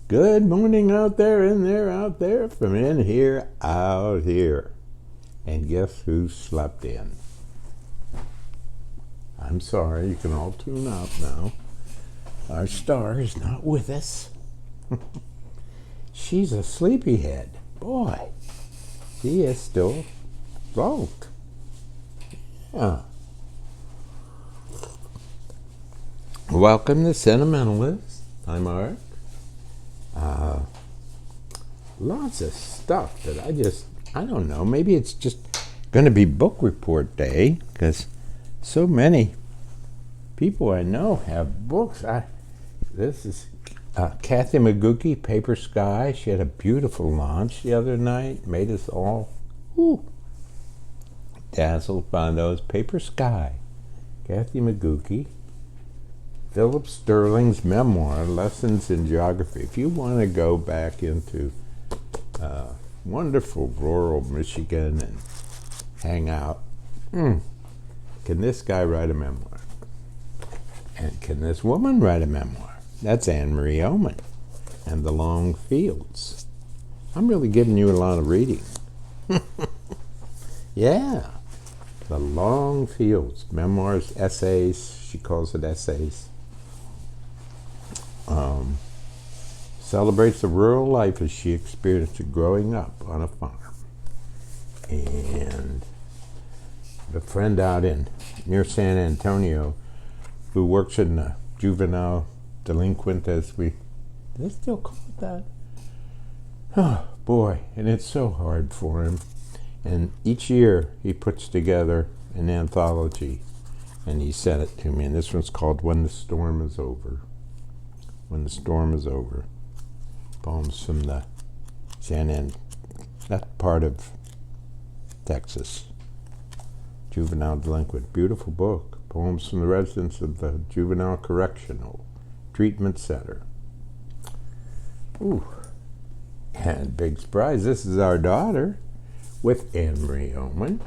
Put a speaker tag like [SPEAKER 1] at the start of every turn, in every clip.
[SPEAKER 1] Good morning out there, in there, out there, from in here, out here. And guess who slept in? I'm sorry, you can all tune out now. Our star is not with us. She's a sleepyhead. Boy, she is still drunk. Yeah. Welcome to Sentimentalist. I'm Art. Lots of stuff that I don't know, maybe it's just going to be book report day because so many people I know have books. This is Kathy Maguki, Paper Sky. She had a beautiful launch the other night, made us all dazzled by those. Paper Sky, Kathy Maguki. Philip Sterling's memoir, Lessons in Geography. If you want to go back into wonderful rural Michigan and hang out, can this guy write a memoir? And can this woman write a memoir? That's Anne Marie Oman and The Long Fields. I'm really giving you a lot of reading. Yeah. The Long Fields, memoirs, essays, she calls it essays. Celebrates the rural life as she experienced it growing up on a farm. And a friend out near San Antonio who works in the juvenile delinquent, do they still call it that? Oh boy, and it's so hard for him. And each year he puts together an anthology and he sent it to me, and this one's called When the Storm is Over. When the Storm is Over. Poems from the that part of Texas. Juvenile Delinquent. Beautiful book. Poems from the residents of the Juvenile Correctional Treatment Center. Ooh. And big surprise, this is our daughter with Anne Marie Oman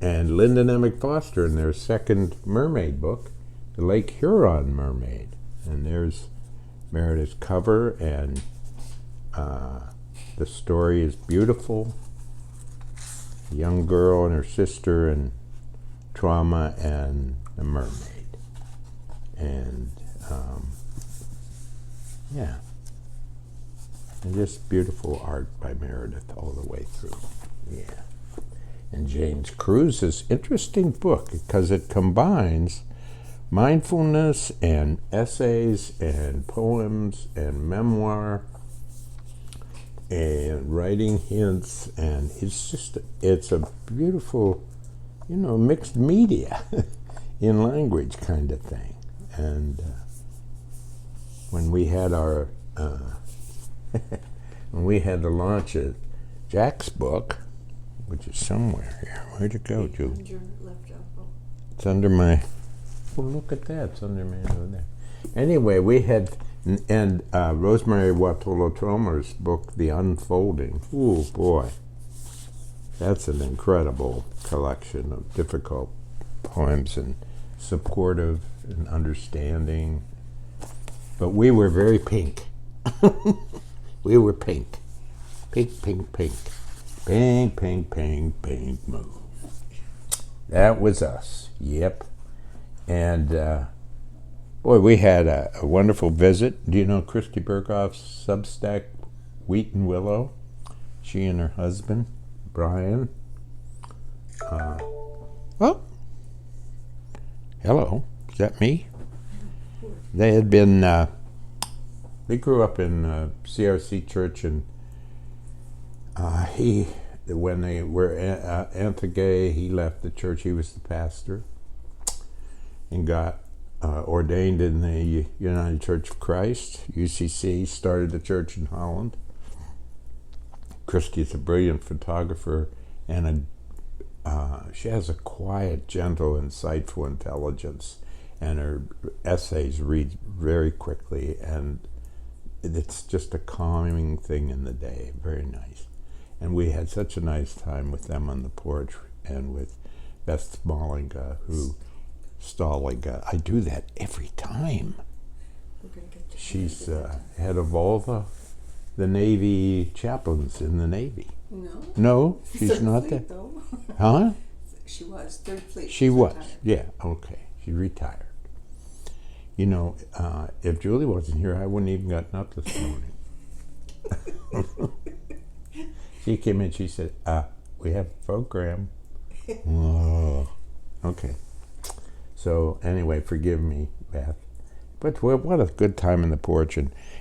[SPEAKER 1] and Lyndon Emick Foster in their second mermaid book, The Lake Huron Mermaid. And there's Meredith's cover, and the story is beautiful. A young girl and her sister and trauma and a mermaid. And yeah. And just beautiful art by Meredith all the way through. Yeah. And James Cruz's interesting book because it combines mindfulness and essays and poems and memoir and writing hints, and it's a beautiful, mixed media in language kind of thing. And when we had our when we had the launch of Jack's book, which is somewhere here. Where'd it go, Julie?
[SPEAKER 2] Under left elbow.
[SPEAKER 1] It's under my... Well, look at that. It's under me over there. Anyway, we had... And Rosemary Watolo-Tromer's book, The Unfolding. Ooh, boy. That's an incredible collection of difficult poems and supportive and understanding. But we were very pink. We were pink. Pink, pink, pink. Pink, pink, pink, pink, move. That was us. Yep. And, boy, we had a wonderful visit. Do you know Christy Berghoff's Substack, Wheat and Willow? She and her husband, Brian. Oh. Hello. Is that me? They had been... they grew up in CRC Church, and when they were anti-gay, he left the church. He was the pastor and got ordained in the United Church of Christ, UCC, started the church in Holland. Christy's a brilliant photographer, and she has a quiet, gentle, insightful intelligence, and her essays read very quickly, and it's just a calming thing in the day. Very nice. And we had such a nice time with them on the porch, and with Beth Stallinger, I do that every time. She's head of all the Navy chaplains in the Navy.
[SPEAKER 2] No.
[SPEAKER 1] No, she's
[SPEAKER 2] Third
[SPEAKER 1] not
[SPEAKER 2] Fleet,
[SPEAKER 1] there.
[SPEAKER 2] though.
[SPEAKER 1] Huh?
[SPEAKER 2] She was Third Fleet.
[SPEAKER 1] She
[SPEAKER 2] She's
[SPEAKER 1] was.
[SPEAKER 2] retired.
[SPEAKER 1] Yeah. Okay. She retired. You know, if Julie wasn't here, I wouldn't even gotten up this morning. She came in. She said, "We have a program." Oh, okay. So anyway, forgive me, Beth. But what a good time in the porch,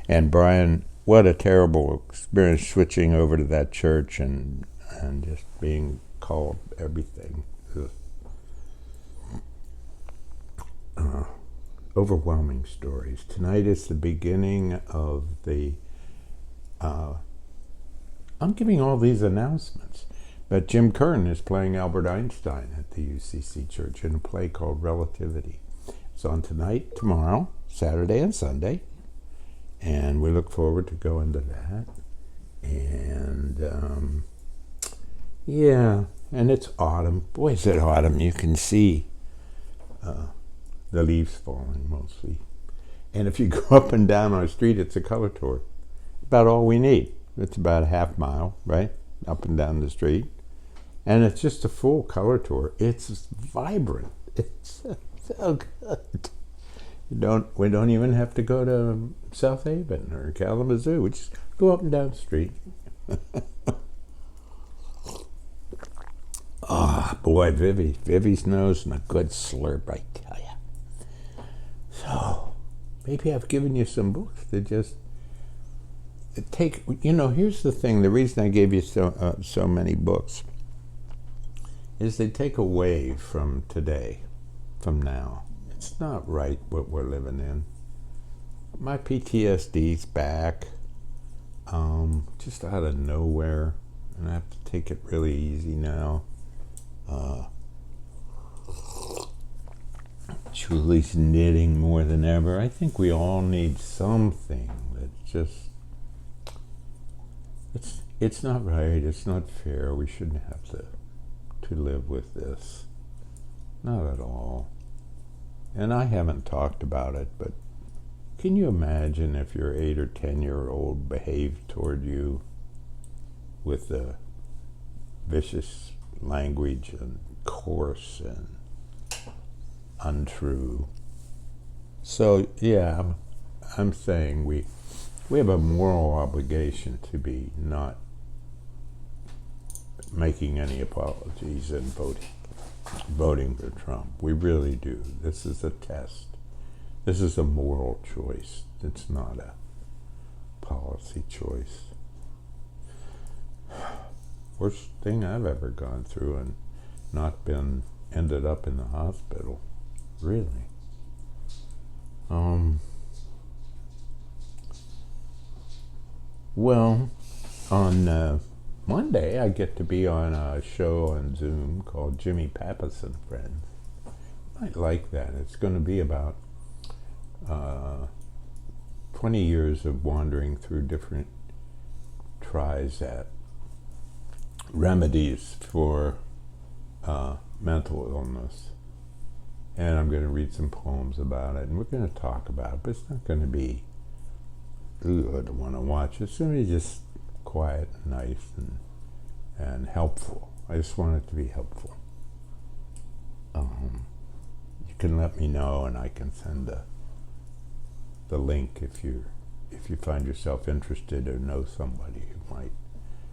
[SPEAKER 1] and Brian, what a terrible experience switching over to that church and just being called everything. Overwhelming stories. Tonight is the beginning of the. I'm giving all these announcements, but Jim Kern is playing Albert Einstein at the UCC Church in a play called Relativity. It's on tonight, tomorrow, Saturday, and Sunday, and we look forward to going to that. And yeah, and it's autumn. Boy, is it autumn! You can see the leaves falling mostly. And if you go up and down our street, it's a color tour. About all we need. It's about a half mile, right? Up and down the street. And it's just a full color tour. It's vibrant. It's so good. We don't even have to go to South Haven or Kalamazoo. We just go up and down the street. Ah, boy, Vivi's nose and a good slurp, I tell you. So, maybe I've given you some books that just take, here's the thing, the reason I gave you so many books is they take away from today, from now. It's not right what we're living in. My PTSD's back, just out of nowhere, and I have to take it really easy now. Julie's knitting more than ever. I think we all need something that's just, it's not right, it's not fair. We shouldn't have to live with this. Not at all. And I haven't talked about it, but can you imagine if your 8 or 10-year-old behaved toward you with the vicious language and coarse and untrue? So yeah, I'm saying we have a moral obligation to be not making any apologies and voting for Trump. We really do. This is a test. This is a moral choice. It's not a policy choice. Worst thing I've ever gone through and not ended up in the hospital. Really. Well, on Monday I get to be on a show on Zoom called Jimmy Pappas and Friends. I like that. It's going to be about 20 years of wandering through different tries at remedies for mental illness. And I'm going to read some poems about it, and we're going to talk about it, but it's not going to be, ooh, I don't want to watch. It's going to be just quiet and nice and helpful. I just want it to be helpful. You can let me know, and I can send the link if you find yourself interested or know somebody who might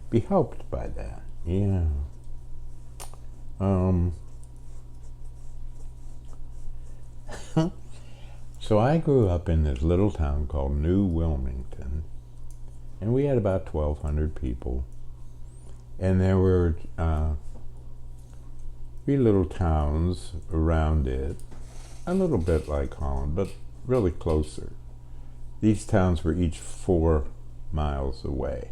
[SPEAKER 1] be helped by that. Yeah. So I grew up in this little town called New Wilmington, and we had about 1,200 people, and there were 3 little towns around it, a little bit like Holland, but really closer. These towns were each 4 miles away.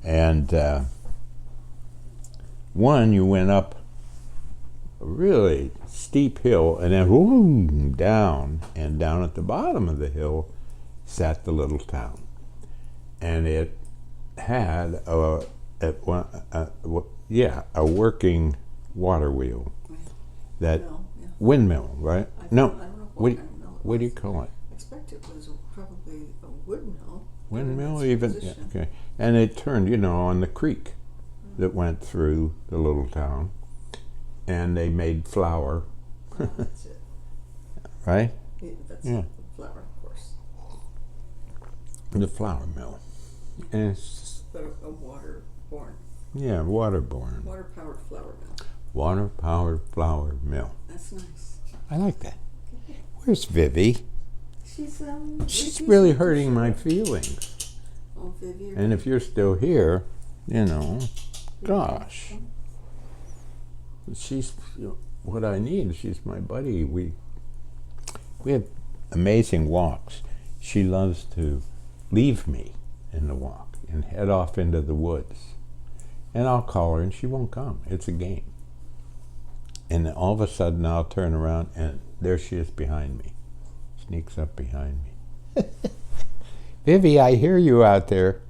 [SPEAKER 1] And one, you went up a really steep hill and then boom, down, and down at the bottom of the hill sat the little town. And it had a working water wheel. That windmill, right?
[SPEAKER 2] I don't know
[SPEAKER 1] what do you call it?
[SPEAKER 2] Expect suspect it was probably a wood mill.
[SPEAKER 1] Windmill even, yeah, okay. And it turned, on the creek that went through the little town, and they made flour,
[SPEAKER 2] Oh, that's it.
[SPEAKER 1] right?
[SPEAKER 2] Yeah, that's
[SPEAKER 1] Yeah.
[SPEAKER 2] the flour, of course.
[SPEAKER 1] The flour mill. And it's just,
[SPEAKER 2] But a water-borne,
[SPEAKER 1] yeah, waterborne.
[SPEAKER 2] water-powered flour mill.
[SPEAKER 1] Water-powered flour mill.
[SPEAKER 2] That's nice.
[SPEAKER 1] I like that. Where's Vivi?
[SPEAKER 2] She's
[SPEAKER 1] Really hurting my feelings.
[SPEAKER 2] Oh, Vivi.
[SPEAKER 1] And if you're still here, gosh. She's what I need. She's my buddy. We have amazing walks. She loves to leave me in the walk and head off into the woods. And I'll call her and she won't come. It's a game. And then all of a sudden I'll turn around and there she is behind me. Sneaks up behind me. Vivi, I hear you out there.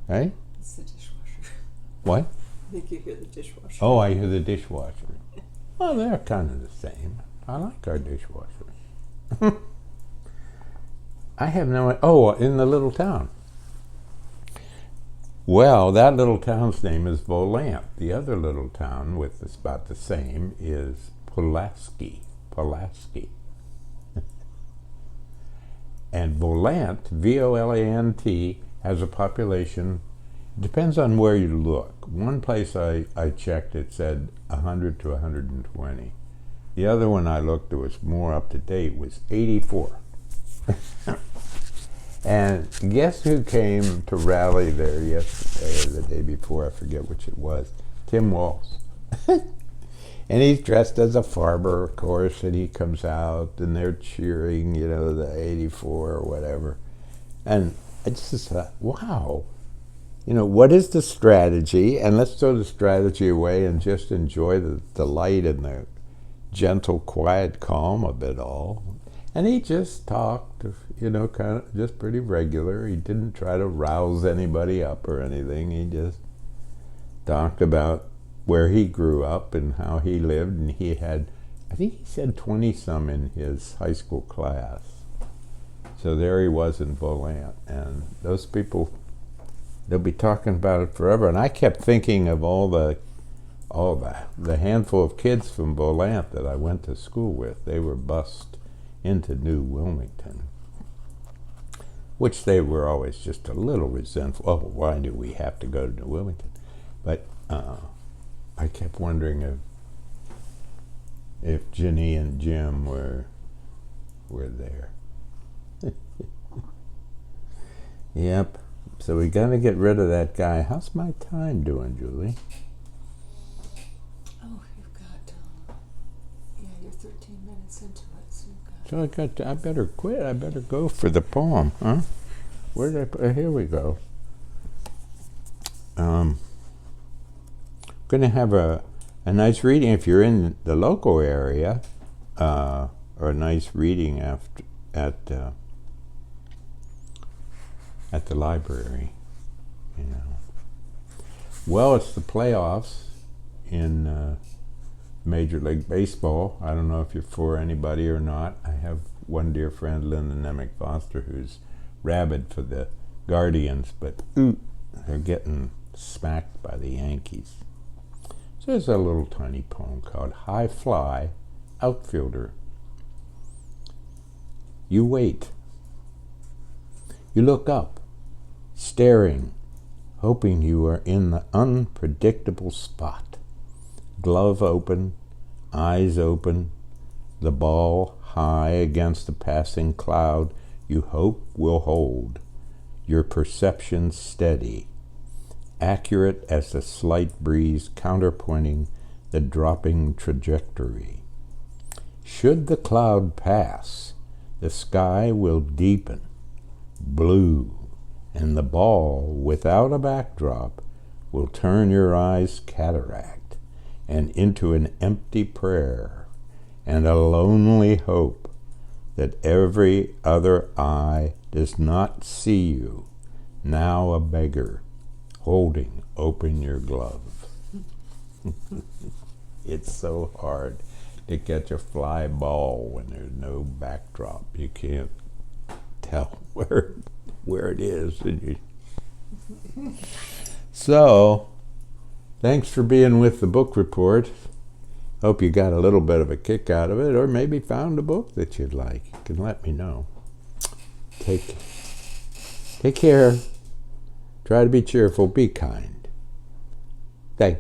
[SPEAKER 1] Right?
[SPEAKER 2] It's the dishwasher.
[SPEAKER 1] What?
[SPEAKER 2] I think you hear the dishwasher.
[SPEAKER 1] Oh, I hear the dishwasher. Well, they're kind of the same. I like our dishwasher. I have no... Oh, in the little town. Well, that little town's name is Volant. The other little town, with about the same, is Pulaski. Pulaski. And Volant, V-O-L-A-N-T, has a population, depends on where you look. One place I checked, it said 100 to 120. The other one I looked, that was more up to date, was 84. And guess who came to rally there yesterday or the day before? I forget which it was. Tim Walz. And he's dressed as a farmer, of course, and he comes out and they're cheering, the 84 or whatever. And I just thought, wow, what is the strategy? And let's throw the strategy away and just enjoy the delight and the gentle, quiet calm of it all. And he just talked, kind of just pretty regular. He didn't try to rouse anybody up or anything. He just talked about where he grew up and how he lived. And he had, I think he said 20-some in his high school class. So there he was in Volant. And those people, they'll be talking about it forever. And I kept thinking of all the handful of kids from Volant that I went to school with. They were bused into New Wilmington, which they were always just a little resentful. Oh, why do we have to go to New Wilmington? But I kept wondering if Ginny and Jim were there. Yep. So we got to get rid of that guy. How's my time doing, Julie?
[SPEAKER 2] Oh, you've got, you're 13 minutes into it, so you've got...
[SPEAKER 1] So I better quit. I better go for the poem, huh? Where did I put, here we go. Going to have a nice reading if you're in the local area, or a nice reading at the library, Well, it's the playoffs in Major League Baseball. I don't know if you're for anybody or not. I have one dear friend, Linda Nemec Foster, who's rabid for the Guardians, but they're getting smacked by the Yankees. So there's a little tiny poem called High Fly, Outfielder. You wait. You look up, staring, hoping you are in the unpredictable spot. Glove open, eyes open, the ball high against the passing cloud you hope will hold, your perception steady, accurate as the slight breeze counterpointing the dropping trajectory. Should the cloud pass, the sky will deepen, blue, and the ball, without a backdrop, will turn your eyes cataract and into an empty prayer and a lonely hope that every other eye does not see you, now a beggar, holding open your glove. It's so hard to catch a fly ball when there's no backdrop. You can't tell where it is. So, thanks for being with the book report. Hope you got a little bit of a kick out of it, or maybe found a book that you'd like. You can let me know. Take care. Try to be cheerful. Be kind.